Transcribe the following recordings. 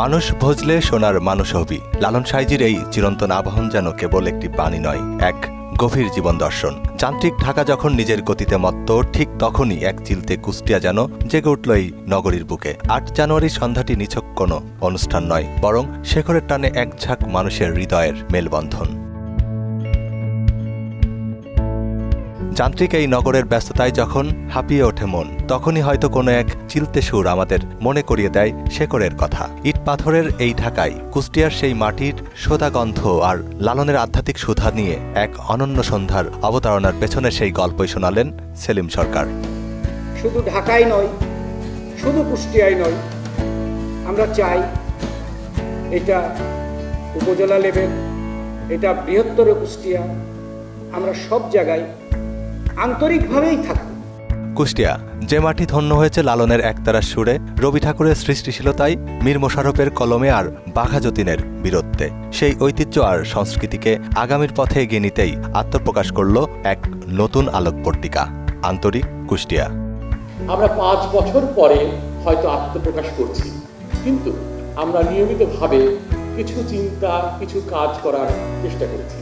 মানুষ ভজলে সোনার মানুষ হবি। লালন সাইজির এই চিরন্তন আবাহন যেন কেবল একটি বাণী নয়, এক গভীর জীবন দর্শন। যান্ত্রিক ঢাকা যখন নিজের গতিতে মত্ত, ঠিক তখনই এক চিলতে কুষ্টিয়া যেন জেগে উঠল এই নগরীর বুকে। ৮ জানুয়ারির সন্ধ্যাটি নিছক কোনো অনুষ্ঠান নয়, বরং শেখরের টানে এক ঝাঁক মানুষের হৃদয়ের মেলবন্ধন। যান্ত্রিক এই নগরের ব্যস্ততায় যখন হাঁপিয়ে ওঠে মন, তখনই হয়তো কোনো এক চিলতে সুর আমাদের মনে করিয়ে দেয় শেখরের কথা। ইট পাথরের এই ঢাকায় কুষ্টিয়ার সেই মাটির সোদা গন্ধ আর লালনের আধ্যাত্মিক সুধা নিয়ে এক অনন্য সন্ধ্যার অবতারণার পেছনে সেই গল্পই শোনালেন সেলিম সরকার। শুধু ঢাকায় নয়, শুধু কুষ্টিয়ায় নয়, আমরা চাই এটা উপজেলা লেভেল, এটা বৃহত্তর কুষ্টিয়া, আমরা সব জায়গায় আন্তরিকভাবেই থাকব। কুষ্টিয়া যে মাটি ধন্য হয়েছে লালনের একতারা সুরে, রবি ঠাকুরের সৃষ্টিশীলতায়, মীর মোশাররফের কলমে আর বাঘা যতীনের বীরত্বে, সেই ঐতিহ্য আর সংস্কৃতিকে আগামীর পথে এগিয়ে নিতেই আত্মপ্রকাশ করল এক নতুন আলোকবর্তিকা, আন্তরিক কুষ্টিয়া। আমরা 5 বছর পরে হয়তো আত্মপ্রকাশ করছি, কিন্তু আমরা নিয়মিতভাবে কিছু চিন্তা, কিছু কাজ করার চেষ্টা করেছি।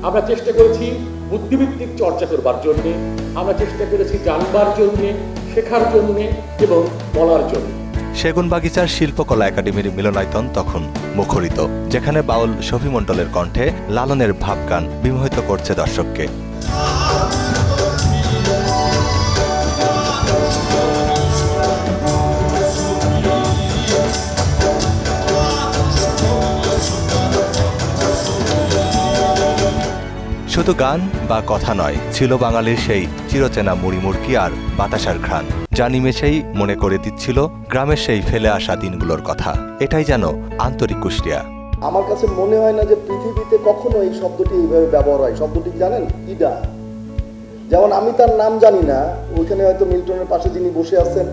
আমরা চেষ্টা করেছি বুদ্ধিভিত্তিক চর্চা করবার জন্যে, আমরা চেষ্টা করেছি জানবার জন্যে, শেখার জন্যে এবং বলার জন্য। সেগুনবাগিচার শিল্পকলা একাডেমির মিলনায়তন তখন মুখরিত, যেখানে বাউল শফি মণ্ডলের কণ্ঠে লালনের ভাবগান বিমোহিত করছে দর্শককে। শুধু গান বা কথা নয়, ছিল বাঙালির সেই চিরচেনা মুড়ি মুড়কি আর বাতাসার ঘ্রাণ, যা নিমেষেই মনে করে দিচ্ছিল গ্রামের সেই ফেলে আসা দিনগুলোর কথা। এটাই যেন আন্তরিক কুষ্টিয়া। আমার কাছে মনে হয় না যে পৃথিবীতে কখনো এই শব্দটি এইভাবে ব্যবহার হয়। শব্দটি জানেন? ইডা। যেমন আমি তার নাম জানি না, ওইখানে হয়তো মিল্টনের পাশে যিনি বসে আছেন,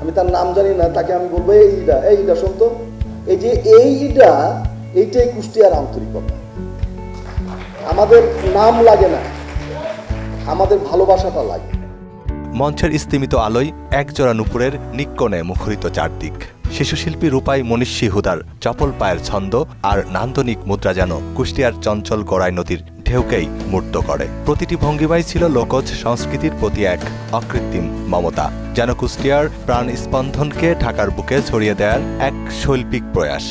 আমি তার নাম জানি না, তাকে আমি বলবো এই ইডা, এই ইডা শুনতো। এই যে এই ইডা, এইটাই কুষ্টিয়ার আন্তরিকতা। আমাদের নাম লাগে না, আমাদের ভালোবাসাটা লাগে। মঞ্চের স্তিমিত আলোয় একজোড়া নুপুরের নিক্কণে মুখরিত চারদিক। শিশুশিল্পী রূপাই মনীষী হুদার চপল পায়ের ছন্দ আর নান্দনিক মুদ্রা যেন কুষ্টিয়ার চঞ্চল গড়াই নদীর ঢেউকেই মূর্ত করে। প্রতিটি ভঙ্গিমাই ছিল লোকজ সংস্কৃতির প্রতি এক অকৃত্রিম মমতা, যেন কুষ্টিয়ার প্রাণ স্পন্দনকে ঢাকার বুকে ছড়িয়ে দেওয়ার এক শৈল্পিক প্রয়াস।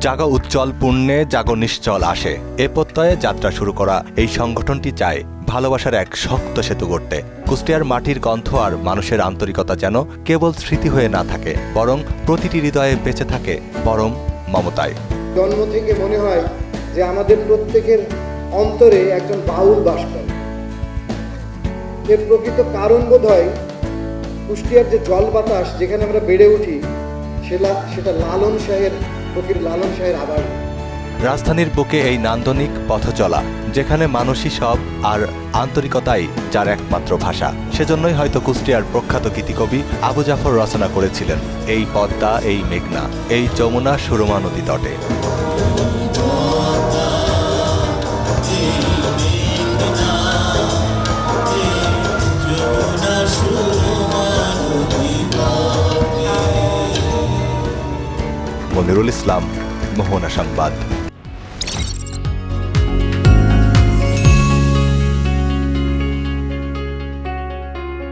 জাগো উজ্জ্বল পুণ্যে জাগো নিশ্চল আসে, এ প্রত্যয়ে যাত্রা শুরু করা এই সংগঠনটি চায় ভালোবাসার এক শক্ত সেতু গড়তে। কুষ্টিয়ার মাটির গন্ধ আর মানুষের আন্তরিকতা যেন কেবল স্মৃতি হয়ে না থাকে, বরং প্রতিটি হৃদয়ে বেঁচে থাকে পরম মমতায়। জন্ম থেকে মনে হয় যে আমাদের প্রত্যেকের অন্তরে একজন বাউল বাস করে। এর প্রকৃত কারণ বোধ হয় কুষ্টিয়ার যে জল বাতাস যেখানে আমরা বেড়ে উঠি, সেটা লালন শাহের, ফকির লালন শাহের আবার। রাজধানীর বুকে এই নান্দনিক পথ চলা, যেখানে মানুষই সব আর আন্তরিকতাই যার একমাত্র ভাষা। সেজন্যই হয়তো কুষ্টিয়ার প্রখ্যাত গীতিকবি আবু জাফর রচনা করেছিলেন, এই পদ্মা, এই মেঘনা, এই যমুনা সুরমা নদী তটে। মনিরুল ইসলাম, মোহনা সংবাদ।